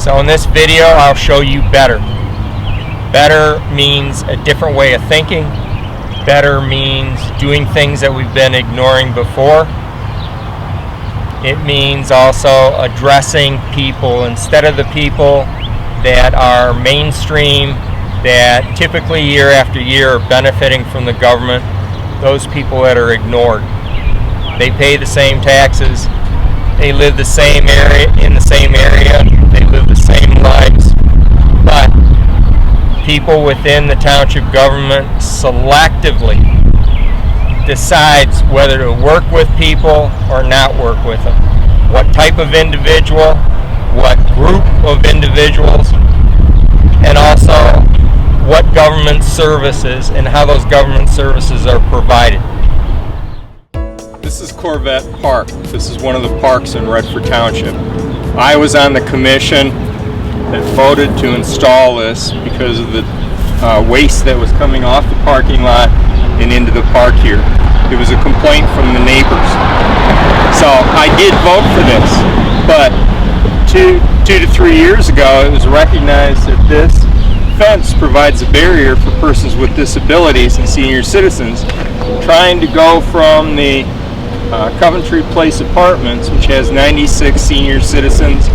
So in this video, I'll show you better. Better means a different way of thinking. Better means doing things that we've been ignoring before. It means also addressing people instead of the people that are mainstream, that typically year after year are benefiting from the government. Those people that are ignored. They pay the same taxes. They live the same area, in the same area. They live the same lives. But people within the township government selectively decides whether to work with people or not work with them. What type of individual, what group of individuals, and also what government services and how those government services are provided. This is Corvette Park. This is one of the parks in Redford Township. I was on the commission that voted to install this because of the waste that was coming off the parking lot and into the park here. It was a complaint from the neighbors. So I did vote for this, but two to 3 years ago it was recognized that this fence provides a barrier for persons with disabilities and senior citizens trying to go from the Coventry Place Apartments, which has 96 senior citizens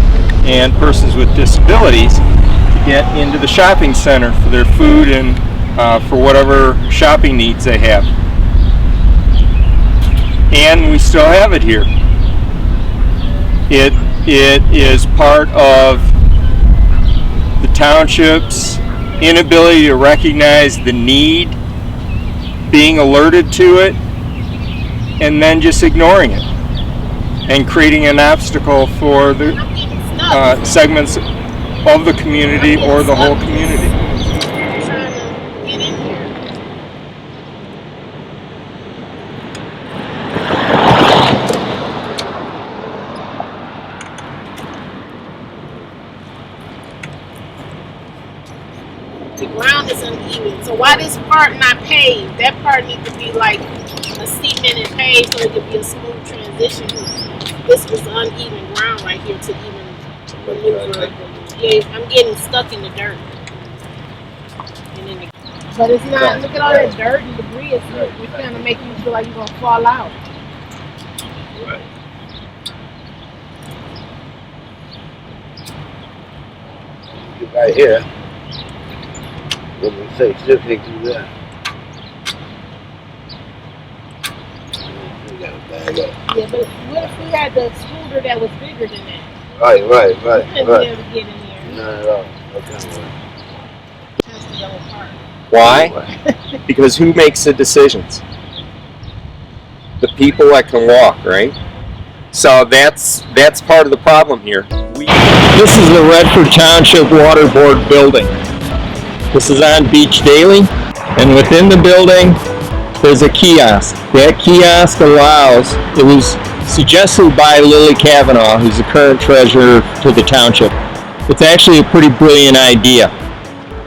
and persons with disabilities, to get into the shopping center for their food and for whatever shopping needs they have. And we still have it here. It is part of the township's inability to recognize the need, being alerted to it, and then just ignoring it and creating an obstacle for the segments of the community or the whole community. The ground is uneven, so why this part not paved? That part needs to be like a cemented paved so it could be a smooth transition. This was uneven ground right here to even maneuver. Yeah, I'm getting stuck in the dirt. But it's not. Look at all that dirt and debris. It's kind of making you feel like you're gonna fall out. Right. Right here. What we say, still take you there. We gotta bag up. Yeah, but what if we had the scooter that was bigger than that? Right. We couldn't be able to get in there. Not at all. Okay. That's the yellow part. Why? Because who makes the decisions? The people that can walk, right? So that's part of the problem here. This is the Redford Township Water Board building. This is on Beach Daily, and within the building there's a kiosk. That kiosk allows, it was suggested by Lily Kavanaugh, who's the current treasurer to the township. It's actually a pretty brilliant idea.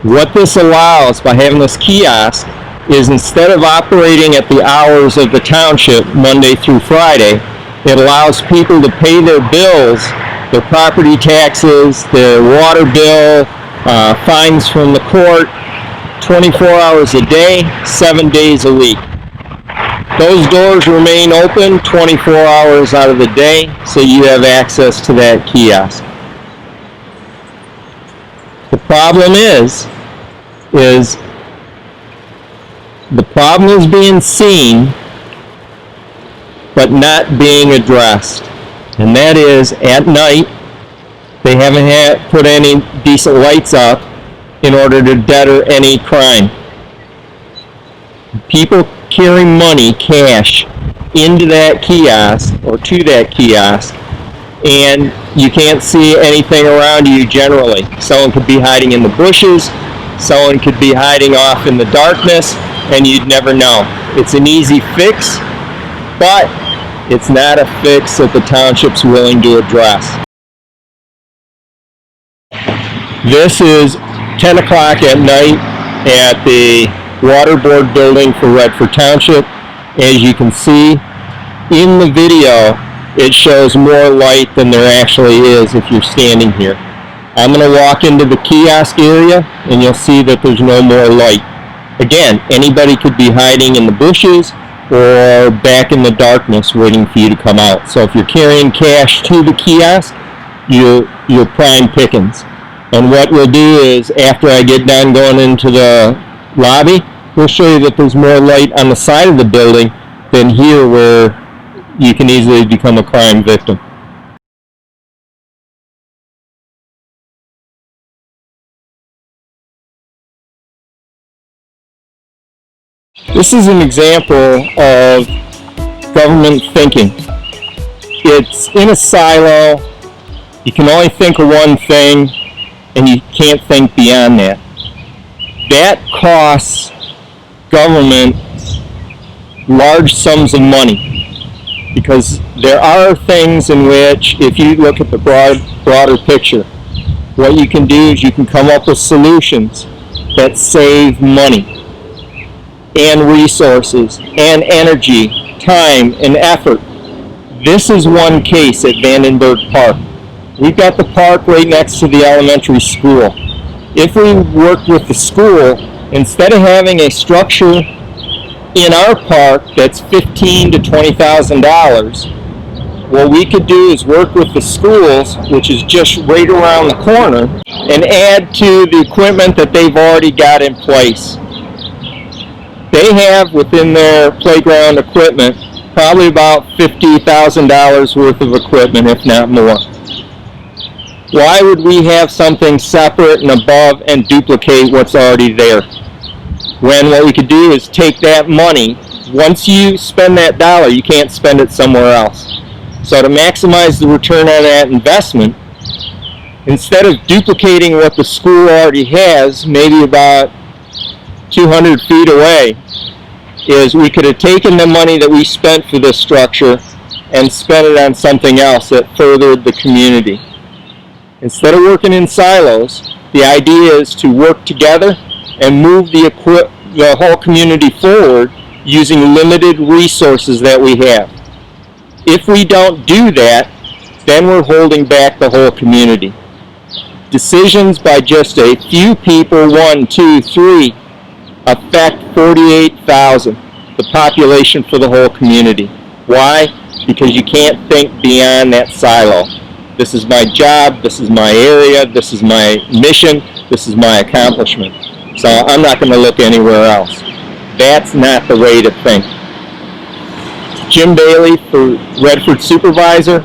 What this allows by having this kiosk is, instead of operating at the hours of the township Monday through Friday, it allows people to pay their bills, their property taxes, their water bill, fines from the court, 24 hours a day, 7 days a week. Those doors remain open 24 hours out of the day, so you have access to that kiosk. The problem is the problem is being seen, but not being addressed. And that is, at night, they haven't put any decent lights up in order to deter any crime. People carrying money, cash, into that kiosk or to that kiosk, and you can't see anything around you generally. Someone could be hiding in the bushes, someone could be hiding off in the darkness, and you'd never know. It's an easy fix, but it's not a fix that the township's willing to address. This is 10 o'clock at night at the Water Board building for Redford Township. As you can see in the video, it shows more light than there actually is if you're standing here. I'm going to walk into the kiosk area and you'll see that there's no more light. Again, anybody could be hiding in the bushes or back in the darkness waiting for you to come out. So if you're carrying cash to the kiosk, you're prime pickings. And what we'll do is, after I get done going into the lobby, we'll show you that there's more light on the side of the building than here, where you can easily become a crime victim. This is an example of government thinking. It's in a silo. You can only think of one thing, and you can't think beyond that. That costs government large sums of money, because there are things in which, if you look at the broader picture, what you can do is you can come up with solutions that save money and resources and energy, time and effort. This is one case at Vandenberg Park. We've got the park right next to the elementary school. If we worked with the school, instead of having a structure in our park that's $15,000 to $20,000, what we could do is work with the schools, which is just right around the corner, and add to the equipment that they've already got in place. They have within their playground equipment probably about $50,000 worth of equipment, if not more. Why would we have something separate and above and duplicate what's already there? When what we could do is take that money, once you spend that dollar, you can't spend it somewhere else. So to maximize the return on that investment, instead of duplicating what the school already has, maybe about 200 feet away, is we could have taken the money that we spent for this structure and spent it on something else that furthered the community. Instead of working in silos, the idea is to work together and move the whole community forward using limited resources that we have. If we don't do that, then we're holding back the whole community. Decisions by just a few people, 1, 2, 3, affect 48,000, the population for the whole community. Why? Because you can't think beyond that silo. This is my job, this is my area, this is my mission, this is my accomplishment. So I'm not going to look anywhere else. That's not the way to think. Jim Bailey, for Redford Supervisor,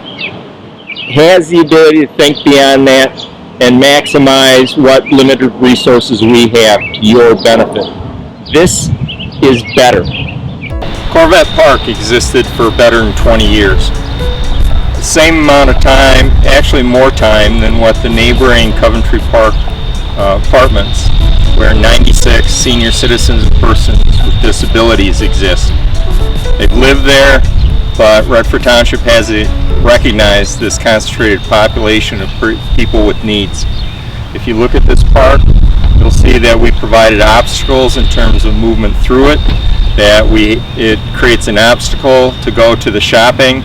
has the ability to think beyond that and maximize what limited resources we have to your benefit. This is better. Corvette Park existed for better than 20 years. The same amount of time, actually more time, than what the neighboring Coventry Park apartments, where 96 senior citizens and persons with disabilities exist. They've lived there, but Redford Township has recognized this concentrated population of people with needs. If you look at this park, you'll see that we provided obstacles in terms of movement through it, that it creates an obstacle to go to the shopping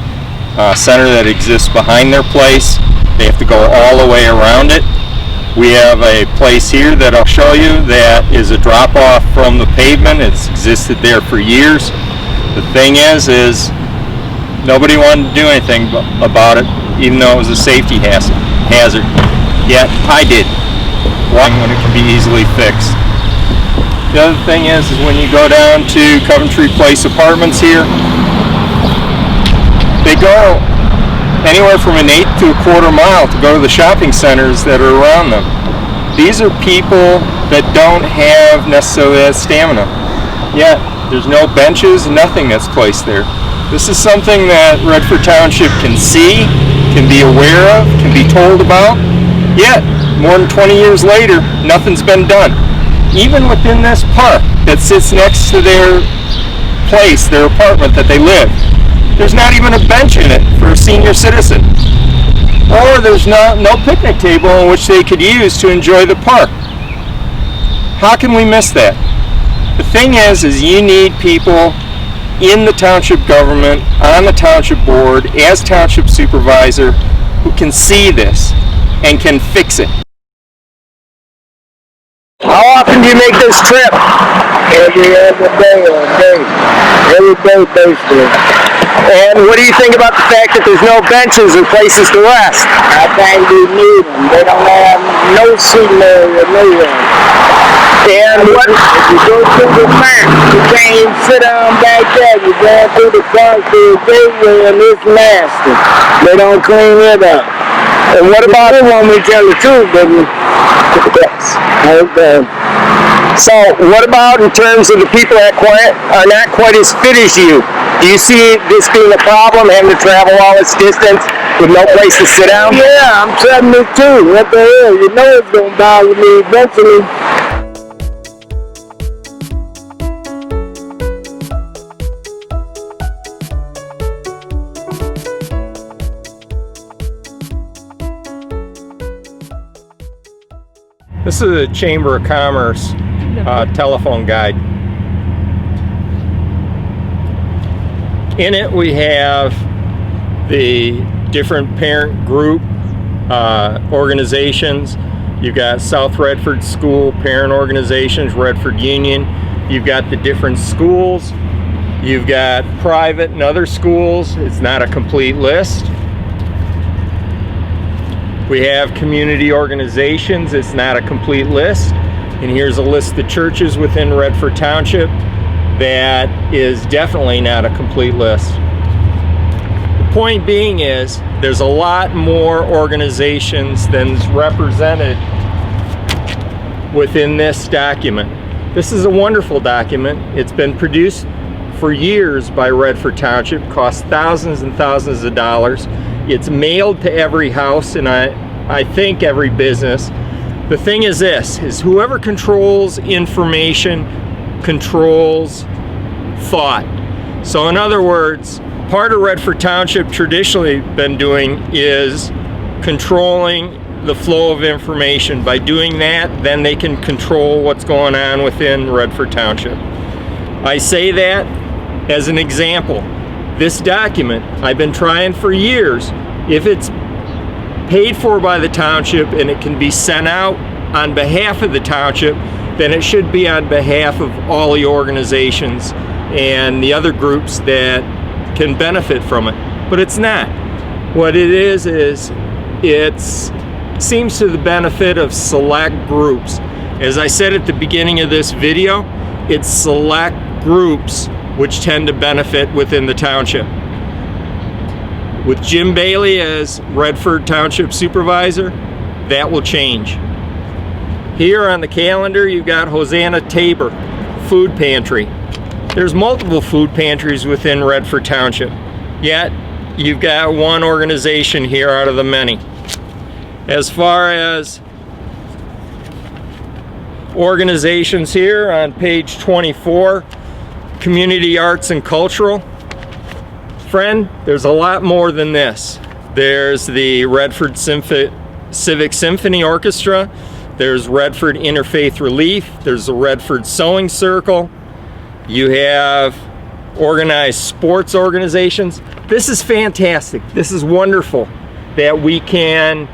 center that exists behind their place. They have to go all the way around it. We have a place here that I'll show you that is a drop-off from the pavement. It's existed there for years. The thing is nobody wanted to do anything about it, even though it was a safety hazard. Yet I did. When it can be easily fixed. The other thing is when you go down to Coventry Place Apartments here, they go anywhere from an 1/8 to a 1/4 mile to go to the shopping centers that are around them. These are people that don't have necessarily that stamina. Yet there's no benches, nothing that's placed there. This is something that Redford Township can see, can be aware of, can be told about. Yet, more than 20 years later, nothing's been done. Even within this park that sits next to their place, their apartment that they live, there's not even a bench in it for a senior citizen. Or there's no picnic table in which they could use to enjoy the park. How can we miss that? The thing is you need people in the township government, on the township board, as township supervisor, who can see this and can fix it. How often do you make this trip? Every day all day. Every day basically. And what do you think about the fact that there's no benches or places to rest? I think we need them. They don't have no seating area nowhere. And what? If you go through the map, you can't even sit down back there. You're going through the Clarksville Gateway and it's nasty. They don't clean it up. And what about? They want me to tell the truth, baby. Yes. Okay. So what about in terms of the people that are not quite as fit as you? Do you see this being a problem, having to travel all this distance with no place to sit down? Yeah, I'm 72. What the hell? You know it's gonna bother me eventually. This is a Chamber of Commerce telephone guide. In it we have the different parent group organizations. You've got South Redford School Parent Organizations, Redford Union. You've got the different schools. You've got private and other schools. It's not a complete list. We have community organizations. It's not a complete list. And here's a list of churches within Redford Township. That is definitely not a complete list. The point being is there's a lot more organizations than's represented within this document. This is a wonderful document. It's been produced for years by Redford Township, costs thousands and thousands of dollars. It's mailed to every house and I think every business. The thing is this, is whoever controls information controls thought. So in other words, part of Redford Township traditionally been doing is controlling the flow of information. By doing that, then they can control what's going on within Redford Township. I say that as an example. This document, I've been trying for years, if it's paid for by the township and it can be sent out on behalf of the township, then it should be on behalf of all the organizations and the other groups that can benefit from it. But it's not. What it is it seems to the benefit of select groups. As I said at the beginning of this video, it's select groups which tend to benefit within the township. With Jim Bailey as Redford Township Supervisor, that will change. Here on the calendar, you've got Hosanna Tabor Food Pantry. There's multiple food pantries within Redford Township, yet you've got one organization here out of the many. As far as organizations here on page 24, Community Arts and Cultural. Friend, there's a lot more than this. There's the Redford Civic Symphony Orchestra. There's Redford Interfaith Relief. There's the Redford Sewing Circle. You have organized sports organizations. This is fantastic. This is wonderful that we can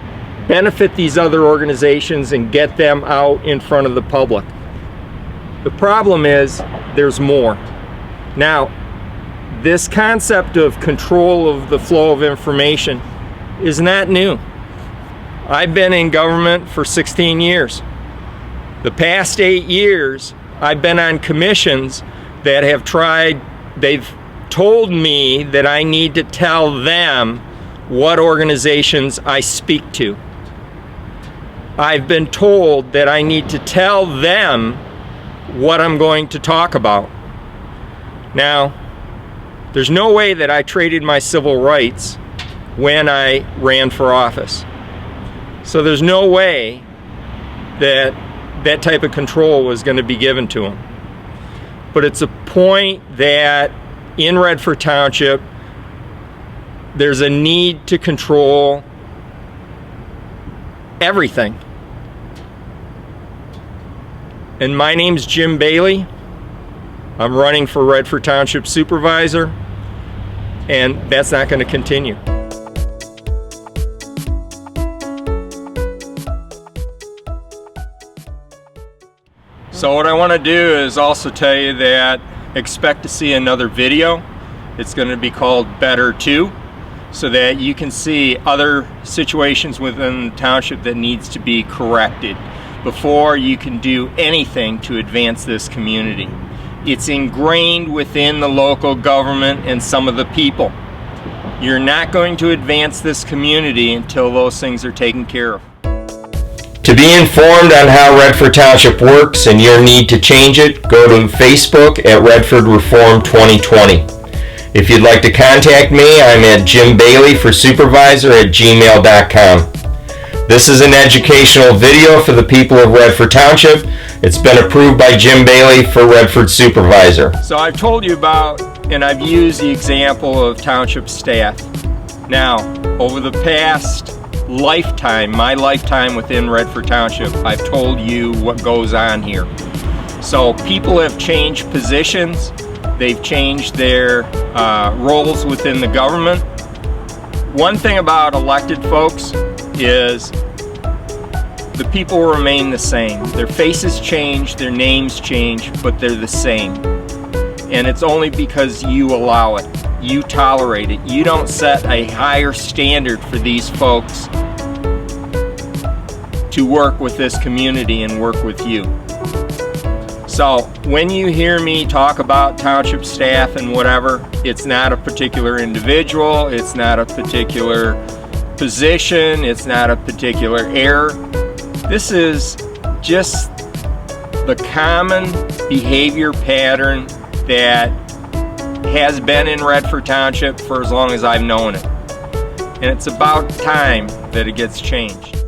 benefit these other organizations and get them out in front of the public. The problem is there's more. Now, this concept of control of the flow of information is not new. I've been in government for 16 years. The past 8 years, I've been on commissions that have they've told me that I need to tell them what organizations I speak to. I've been told that I need to tell them what I'm going to talk about. Now, there's no way that I traded my civil rights when I ran for office. So there's no way that that type of control was going to be given to them. But it's a point that in Redford Township, there's a need to control everything. And my name's Jim Bailey. I'm running for Redford Township Supervisor, and that's not going to continue. So what I want to do is also tell you that expect to see another video. It's going to be called Better 2, so that you can see other situations within the township that needs to be corrected before you can do anything to advance this community. It's ingrained within the local government and some of the people. You're not going to advance this community until those things are taken care of. To be informed on how Redford Township works and your need to change it, go to Facebook at Redford Reform 2020. If you'd like to contact me, I'm at jimbailey4supervisor@gmail.com. This is an educational video for the people of Redford Township. It's been approved by Jim Bailey for Redford Supervisor. So I've told you about, and I've used the example of township staff. Now, over the past lifetime, my lifetime within Redford Township, I've told you what goes on here. So people have changed positions, they've changed their roles within the government. One thing about elected folks is the people remain the same. Their faces change, their names change, but they're the same. And it's only because you allow it. You tolerate it. You don't set a higher standard for these folks to work with this community and work with you. So when you hear me talk about township staff and whatever, it's not a particular individual, it's not a particular position, it's not a particular error. This is just the common behavior pattern that has been in Redford Township for as long as I've known it. And it's about time that it gets changed.